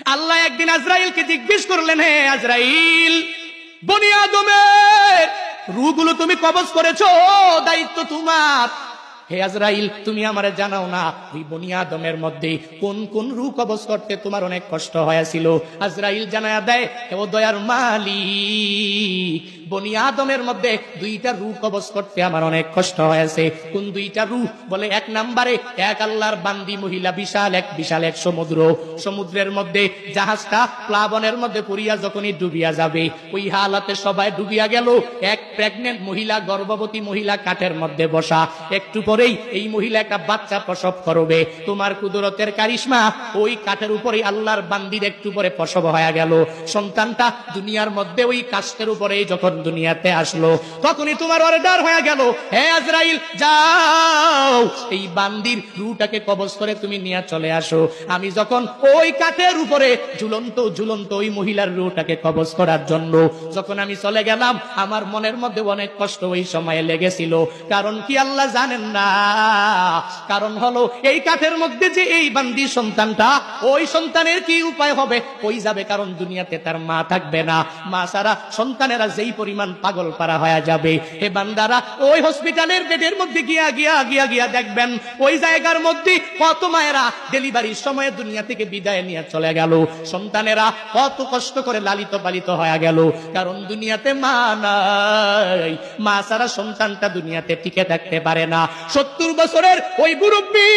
আল্লাহ একদিন আজরাইলকে জিজ্ঞেস করলেন, হে আজরাইল, বনি আদমের রূহগুলো তুমি কবজ করেছো, দায়িত্ব তোমার। হে আজরাইল, তুমি আমারে জানাও না ওই বনি আদমের মধ্যে কোন কোন রূহ কবজ করতে তোমার অনেক কষ্ট হয়েছিল। আজরাইল জানায়া দেয়, ও দয়ার মালিক, বনি আদমের মধ্যে দুইটা রূহ কবজ করতে আমার অনেক কষ্ট হয়েছে। কোন দুইটা রূহ? বলে, এক নম্বরে এক আল্লাহর বান্দি মহিলা, বিশাল এক সমুদ্র, সমুদ্রের মধ্যে জাহাজটা প্লাবনের মধ্যে পড়িয়া যখনই ডুবিয়া যাবে, ওই হালাতে সবাই ডুবিয়া গেল। এক প্রেগনেন্ট মহিলা, গর্ভবতী মহিলা কাঠের মধ্যে বসা, একটু পরেই এই মহিলা একটা বাচ্চা প্রসব করবে। তোমার কুদরতের কারিশমা, ওই কাঠের উপরে আল্লাহর বান্দির একটু পরে প্রসব হয়ে গেল। সন্তানটা দুনিয়ার মধ্যে ওই কাষ্ঠের উপরে যখন দুনিয়াতে আসলো, তখনই তোমার অর্ডার হয়ে গেল, হে আজরাইল, যাও এই বান্দির রূহটাকে কবজ করে তুমি নিয়ে চলে আসো। আমি যখন ওই কাঠের উপরে ঝুলন্ত ঝুলন্ত ওই মহিলার রূহটাকে কবজ করার জন্য যখন আমি চলে গেলাম, আমার মনের মধ্যে অনেক কষ্ট ওই সময়ে লেগেছিল। কারণ কি আল্লাহ জানেন না? কারণ হলো এই কাঠের মধ্যে যে এই বান্দি সন্তানটা, ওই সন্তানের কি উপায় হবে? ওই যাবে, কারণ দুনিয়াতে তার মা থাকবে না। মা ছাড়া সন্তানেরা যেই পরিমাণ পাগল পারা হয়ে যাবে, হে বান্দারা ওই হসপিটালের বেডের মধ্যে গিয়া দেখবেন ওই জায়গার মধ্যে কত মায়েরা ডেলিভারির সময় দুনিয়া থেকে বিদায় নিয়ে চলে গেল। সন্তানেরা কত কষ্ট করে লালিত পালিত হয়ে গেল, কারণ দুনিয়াতে মা নাই। মা ছাড়া সন্তানটা দুনিয়াতে টিকে থাকতে পারে না। 70 বছরের ওই মুরব্বী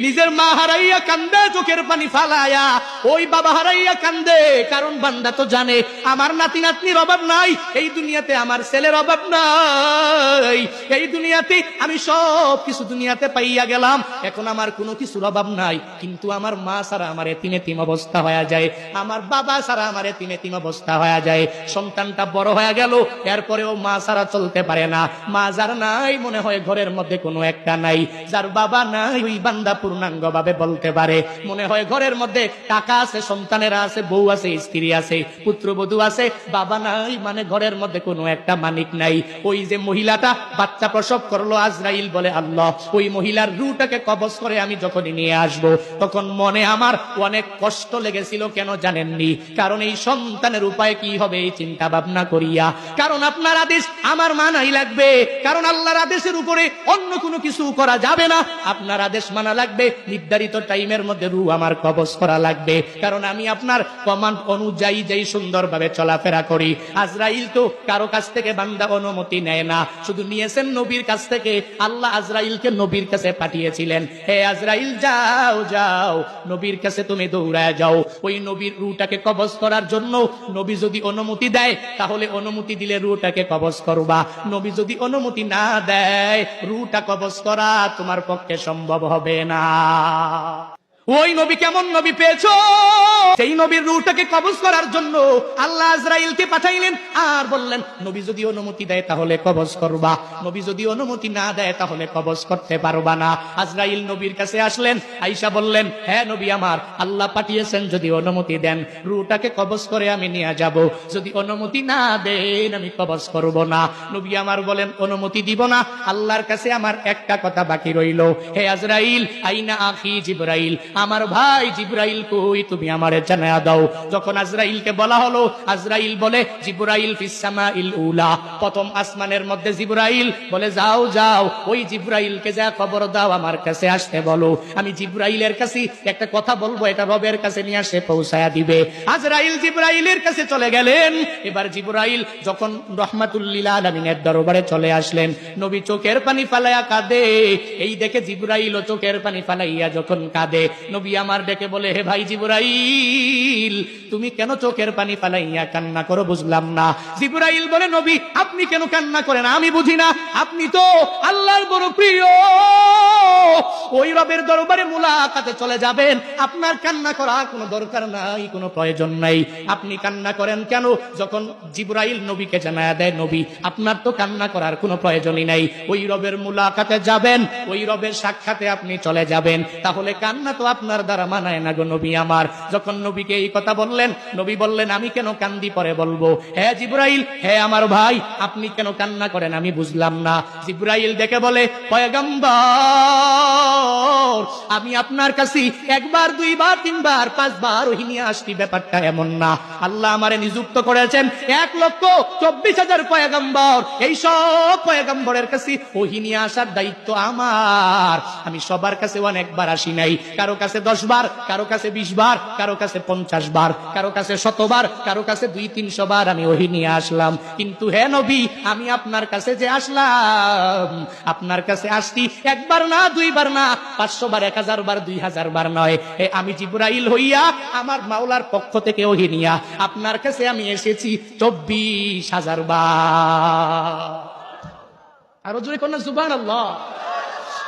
নিজের মা হারাইয়া কান্দে, চোখের পানি ফালাইয়া, ওই বাবা হারাইয়া কান্দে। কারণ বান্দা তো জানে আমার নাতি নাতনির অভাব নাই, এই দুনিয়াতে আমার ছেলের অভাব নাই, এই দুনিয়াতে আমি সব কিছু দুনিয়াতে পাইয়া গেলাম, এখন আমার কোনো কিছুর অভাব নাই। কিন্তু আমার মা ছাড়া আমার এতিম এতিম অবস্থা হয়ে যায়, আমার বাবা ছাড়া আমার এতিম এতিম অবস্থা হয়ে যায়। সন্তানটা বড় হয়ে গেল, এরপরেও মা ছাড়া চলতে পারে না। মা যার নাই, মনে হয় ঘরের মধ্যে কোনো একটা নাই। যার বাবা নাই, ওই বান্দা পূর্ণাঙ্গ ভাবে বলতে পারে মনে হয় ঘরের মধ্যে টাকা আছে, সন্তানেরা আছে, বউ আছে, স্ত্রী আছে, পুত্রবধূ আছে, বাবা নাই, মানে ঘরের মধ্যে কোনো একটা মালিক নাই। ওই যে মহিলাটা বাচ্চা প্রসব করলো, আজরাইল বলে, আল্লাহ ওই মহিলার রূহটাকে কবজ করে আমি যখনই নিয়ে আসবো, তখন মনে আমার অনেক কষ্ট লেগেছিল। কেন জানেননি? কারণ এই সন্তানের উপায় কি হবে এই চিন্তা ভাবনা করিয়া। কারণ আপনার আদেশ আমার মানাই লাগবে, কারণ আল্লাহর আদেশের উপরে অন্য কোনো কিছু করা যাবে না। আপনার আদেশ মানা লাগবে, নির্ধারিত টাইমের মধ্যে রূহ আমার কবজ করা লাগবে, কারণ আমি আপনার কমান্ড অনুযায়ী যেই সুন্দরভাবে চলাফেরা করি। আজরাইল তো কারো কাছ থেকে বান্দা অনুমতি নেয় না, শুধু নিয়েছেন নবীর কাছ থেকে। আল্লাহ আজরাইলকে নবীর কাছে পাঠিয়েছিলেন, হে আজরাইল, যাও যাও নবীর কাছে তুমি দৌড়ায় যাও, ওই নবীর রূহটাকে কবজ করার জন্য। নবী যদি অনুমতি দেয় তাহলে অনুমতি দিলে রূহটাকে কবজ করবা, নবী যদি অনুমতি না দেয় রূহটা কবজ করা তোমার পক্ষে সম্ভব হবে না। ওই নবী কেমন নবী পেয়েছো? সেই নবীর রূহটাকে কবজ করার জন্য আল্লাহ আজরাইলকে পাঠাইলেন, আর বললেন নবী যদি অনুমতি দেয় তাহলে কবজ করবা, নবী যদি অনুমতি না দেয় তাহলে কবজ করতে পারবা না। আজরাইল নবীর কাছে আসলেন, আয়েশা বললেন, হ্যাঁ নবী আমার, আল্লাহ পাঠিয়েছেন, যদি অনুমতি দেন রূহটাকে কবজ করে আমি নিয়ে যাব, যদি অনুমতি না দেন আমি কবজ করব না। নবী আমার বলেন, অনুমতি দিব না, আল্লাহর কাছে আমার একটা কথা বাকি রইল, হে আজরাইল, আইনা আখি জিবরাইল, আমার ভাই জিবরাইল কই, তুমি আমারে জানায়া দাও। যখন আজরাইলকে বলা হলো, আজরাইল বলে, জিবরাইল ফিস সামাইল উলা, প্রথম আসমানের মধ্যে জিবরাইল বলে, যাও যাও ওই জিবরাইলকে যা খবর দাও আমার কাছে আসতে বলো, আমি জিবরাইলের কাছে একটা কথা বলবো, এটা রবের কাছে নিয়ে আসে পৌঁছায়া দিবে। আজরাইল জিবরাইলের কাছে চলে গেলেন। এবার জিবরাইল যখন রহমাতুল লিল আলামিনের দরবারে চলে আসলেন, নবী চোখের পানি ফালাইয়া কাঁদে। এই দেখে জিবরাইল ও চোখের পানি ফালাইয়া যখন কাঁদে, নবী আমার ডেকে বলে, হে ভাই জিবরাইল, তুমি কেন চোখের পানি ফালাইয়া কান্না করো বুঝলাম না। জিবরাইল বলে, নবী আপনি কেন কান্না করেন আমি বুঝি না, আপনি তো আল্লাহর বড় প্রিয়, ওই রবের দরবারে মুলাকাতে চলে যাবেন, আপনার কান্না করার কোনো দরকার নাই, কোনো প্রয়োজন নাই, আপনি কান্না করেন কেন? যখন জিবরাইল নবীকে জানায়া দেয়, নবী আপনার তো কান্না করার কোনো প্রয়োজনই নাই, ওই রবের মুলাকাতে যাবেন, ওই রবের সাক্ষাতে আপনি চলে যাবেন, তাহলে কান্না তো আপনার দ্বারা মানায় না গো নবী আমার। যখন নবীকে এই কথা বললেন, নবী বললেন, আমি কেন কান্দি পরে বলবো, হে জিবরাইল, হে আমার ভাই, আপনি কেন কান্না করেন আমি বুঝলাম না। জিবরাইল দেখে বলে, পয়গম্বর পয়গম্বর, আমি আপনার কাছে একবার, দুইবার, তিনবার, পাঁচবার ওহী নিয়ে আসছি, ব্যাপারটা এমন না। আল্লাহ আমারে নিযুক্ত করেছেন 1,24,000 পয়গম্বর, এই সব পয়গম্বরের কাছে ওহী নিয়ে আসার দায়িত্ব আমার। আমি সবার কাছে অনেকবার আসি নাই, কারো কাছে 10 বার, কারো কাছে 20 বার, কারো কাছে 50 বার, কারো কাছে 100 বার, কারো কাছে 200-300 বার আমি ওহী নিয়ে আসলাম। কিন্তু হে নবী, আমি আপনার কাছে যে আসলাম, আপনার কাছে আসছি একবার না, দুইবার না, 500 বার, 1000 বার, 2000 বার নয়। আমি জিবরাইল হইয়া আমার মাওলার পক্ষ থেকে ওহী নিয়া আপনার কাছে আমি এসেছি 24,000 বার। আরো জোরে কোন সুবহানাল্লাহ।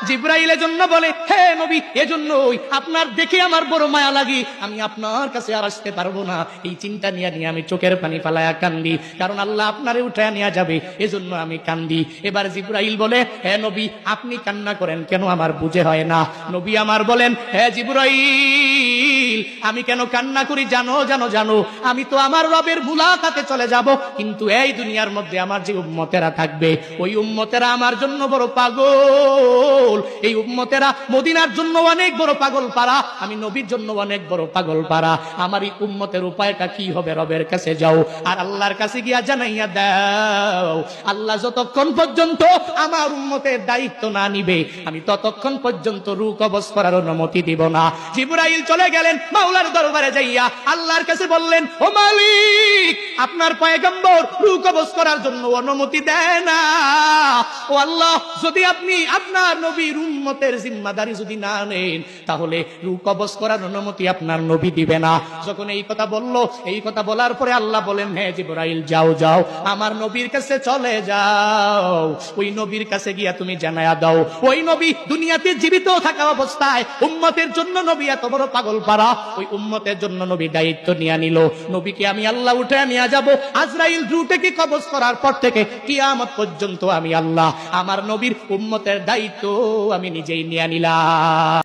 জিবরাইলের জন্য বলে, হে নবী, এজন্যই আপনার দেখে আমার বড় মায়া লাগে, আমি আপনার কাছে আর আসতে পারবো না। এই চিন্তা নিয়ে আমি চোখের পানি ফালায়া কান্দি, কারণ আল্লাহ আপনারে উঠায় নিয়ে যাবে, এজন্য আমি কান্দি। এবার জিবরাইল বলে, হে নবী, আপনি কান্না করেন কেন, আমার বুঝে হয় না। নবী আমার বলেন, হে জিবরাইল, আমি কেন কান্না করি জানো? আমি তো আমার রবের মুলাকাতে চলে যাব, কিন্তু এই দুনিয়ার মধ্যে আমার যে উম্মতেরা থাকবে, ওই উম্মতেরা আমার জন্য বড় পাগল। এই উম্মতেরা মদিনার জন্য অনেক বড় পাগল পারা, আমি নবীর জন্য অনেক বড় পাগল পারা। আমার এই উম্মতের উপায়টা কি হবে? রবের কাছে যাও আর আল্লাহর কাছে গিয়া জানাইয়া দাও, আল্লাহ যতক্ষণ পর্যন্ত আমার উম্মতের দায়িত্ব না নিবে, আমি ততক্ষণ পর্যন্ত রূহ কবজ করার অনুমতি দিব না। জিবরাইল চলে গেলেন মাওলার দরবারে যাইয়া আল্লাহর কাছে বললেন, ও মালিক, আপনার পয়গম্বর রূহ কবজ করার জন্য অনুমতি দেয় না। ও আল্লাহ, যদি আপনি আপনার নবীর উম্মতের জিম্মাদারি যদি না নেন, তাহলে রূহ কবজ করার অনুমতি আপনার নবী দিবে না। যখন এই কথা বলল, এই কথা বলার পরে আল্লাহ বলেন, হ্যাঁ জিবরাইল, যাও আমার নবীর কাছে চলে যাও, ওই নবীর কাছে গিয়া তুমি জানায়া দাও, ওই নবী দুনিয়াতে জীবিত থাকা অবস্থায় উম্মতের জন্য নবী এত বড় পাগল পারা, ওই উম্মতের জন্য নবী দায়িত্ব নিয়ে নিল। নবীকে আমি আল্লাহ উঠে নিয়ে যাব, আজরাইল রূহটাকে কবজ করার পর থেকে কিয়ামত পর্যন্ত আমি আল্লাহ আমার নবীর উম্মতের দায়িত্ব আমি নিজেই নিয়ে নিলাম।